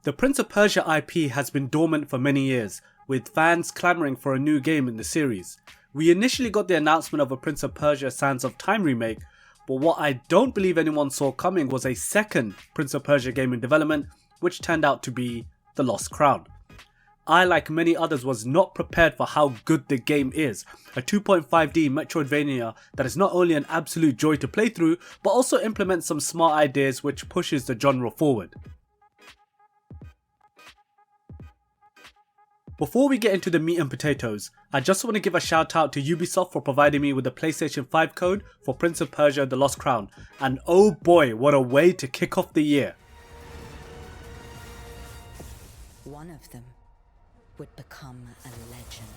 The Prince of Persia IP has been dormant for many years, with fans clamouring for a new game in the series. We initially got the announcement of a Prince of Persia Sands of Time remake, but what I don't believe anyone saw coming was a second Prince of Persia game in development, which turned out to be The Lost Crown. I, like many others, was not prepared for how good the game is. A 2.5D Metroidvania that is not only an absolute joy to play through, but also implements some smart ideas which pushes the genre forward. Before we get into the meat and potatoes, I just want to give a shout out to Ubisoft for providing me with the PlayStation 5 code for Prince of Persia The Lost Crown, and oh boy, what a way to kick off the year. One of them would become a legend.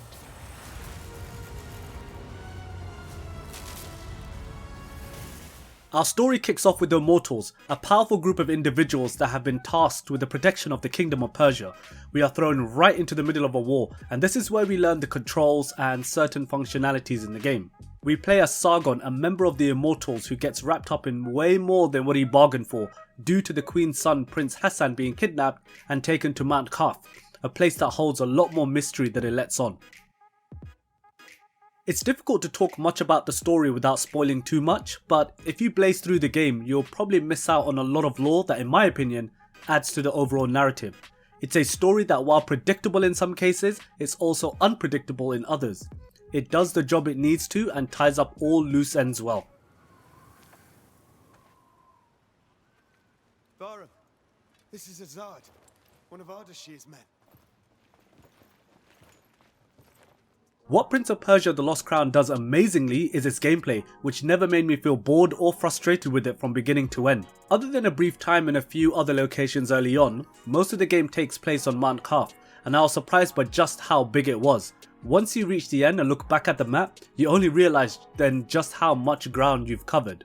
Our story kicks off with the Immortals, a powerful group of individuals that have been tasked with the protection of the Kingdom of Persia. We are thrown right into the middle of a war, and this is where we learn the controls and certain functionalities in the game. We play as Sargon, a member of the Immortals who gets wrapped up in way more than what he bargained for, due to the Queen's son Prince Hassan being kidnapped and taken to Mount Kaf, a place that holds a lot more mystery than it lets on. It's difficult to talk much about the story without spoiling too much, but if you blaze through the game, you'll probably miss out on a lot of lore that, in my opinion, adds to the overall narrative. It's a story that, while predictable in some cases, is also unpredictable in others. It does the job it needs to and ties up all loose ends well. Barum, this is Azad, one of Ardashir's men. What Prince of Persia The Lost Crown does amazingly is its gameplay, which never made me feel bored or frustrated with it from beginning to end. Other than a brief time in a few other locations early on, most of the game takes place on Mount Kaf, and I was surprised by just how big it was. Once you reach the end and look back at the map, you only realise then just how much ground you've covered.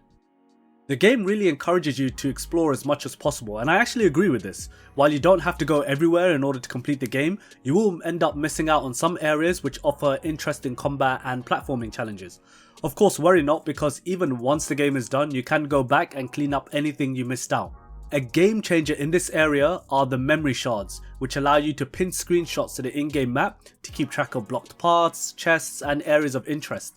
The game really encourages you to explore as much as possible, and I actually agree with this. While you don't have to go everywhere in order to complete the game, you will end up missing out on some areas which offer interesting combat and platforming challenges. Of course, worry not, because even once the game is done, you can go back and clean up anything you missed out. A game changer in this area are the memory shards, which allow you to pin screenshots to the in-game map to keep track of blocked paths, chests and areas of interest.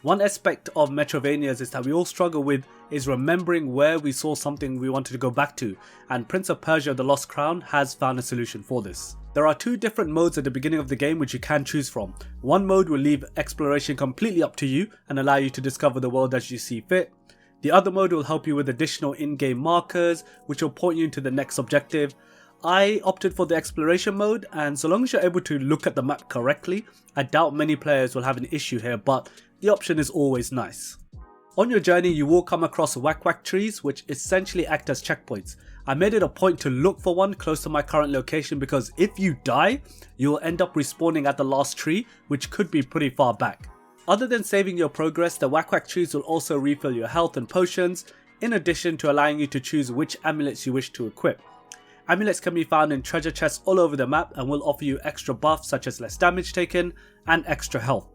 One aspect of Metroidvanias is that we all struggle with is remembering where we saw something we wanted to go back to, and Prince of Persia The Lost Crown has found a solution for this. There are two different modes at the beginning of the game which you can choose from. One mode will leave exploration completely up to you and allow you to discover the world as you see fit. The other mode will help you with additional in-game markers which will point you into the next objective. I opted for the exploration mode, and so long as you're able to look at the map correctly, I doubt many players will have an issue here, but the option is always nice. On your journey you will come across whack trees which essentially act as checkpoints. I made it a point to look for one close to my current location because if you die, you will end up respawning at the last tree, which could be pretty far back. Other than saving your progress, the whack trees will also refill your health and potions, in addition to allowing you to choose which amulets you wish to equip. Amulets can be found in treasure chests all over the map and will offer you extra buffs such as less damage taken and extra health.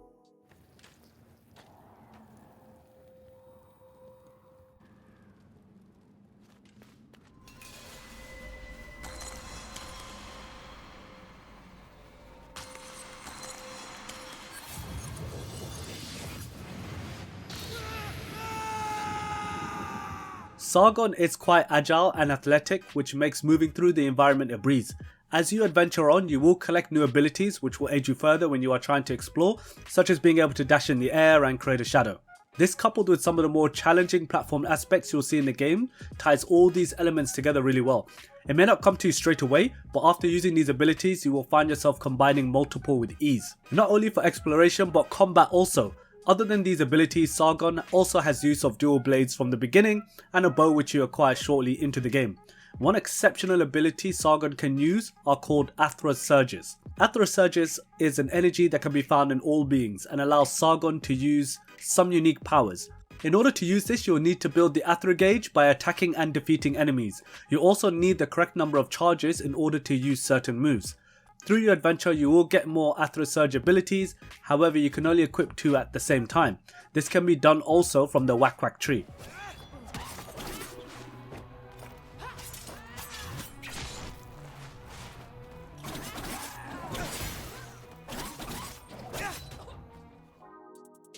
Sargon is quite agile and athletic, which makes moving through the environment a breeze. As you adventure on, you will collect new abilities which will aid you further when you are trying to explore, such as being able to dash in the air and create a shadow. This, coupled with some of the more challenging platform aspects you'll see in the game, ties all these elements together really well. It may not come to you straight away, but after using these abilities you will find yourself combining multiple with ease. Not only for exploration but combat also. Other than these abilities, Sargon also has use of dual blades from the beginning and a bow which you acquire shortly into the game. One exceptional ability Sargon can use are called Athra Surges. Athra Surges is an energy that can be found in all beings and allows Sargon to use some unique powers. In order to use this, you'll need to build the Athra gauge by attacking and defeating enemies. You also need the correct number of charges in order to use certain moves. Through your adventure you will get more Athra Surge abilities, however you can only equip 2 at the same time. This can be done also from the whack tree.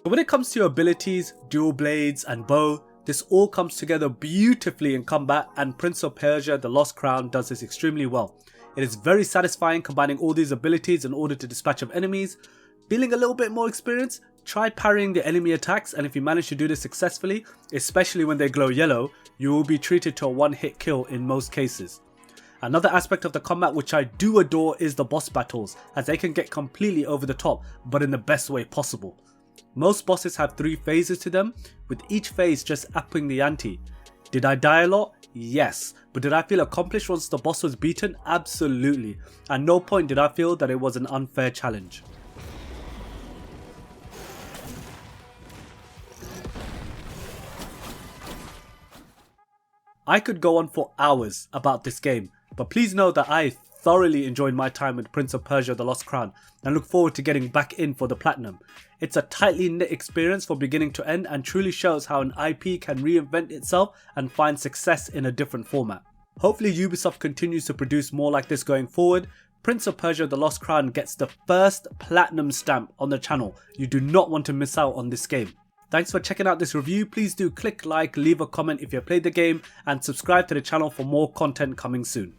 So when it comes to your abilities, dual blades and bow, this all comes together beautifully in combat, and Prince of Persia The Lost Crown does this extremely well. It is very satisfying combining all these abilities in order to dispatch of enemies. Feeling a little bit more experienced? Try parrying the enemy attacks, and if you manage to do this successfully, especially when they glow yellow, you will be treated to a one-hit kill in most cases. Another aspect of the combat which I do adore is the boss battles, as they can get completely over the top, but in the best way possible. Most bosses have 3 phases to them, with each phase just upping the ante. Did I die a lot? Yes. But did I feel accomplished once the boss was beaten? Absolutely. At no point did I feel that it was an unfair challenge. I could go on for hours about this game, but please know that I thoroughly enjoyed my time with Prince of Persia The Lost Crown and look forward to getting back in for the platinum. It's a tightly knit experience from beginning to end and truly shows how an IP can reinvent itself and find success in a different format. Hopefully Ubisoft continues to produce more like this going forward. Prince of Persia The Lost Crown gets the first platinum stamp on the channel. You do not want to miss out on this game. Thanks for checking out this review. Please do click like, leave a comment if you have played the game, and subscribe to the channel for more content coming soon.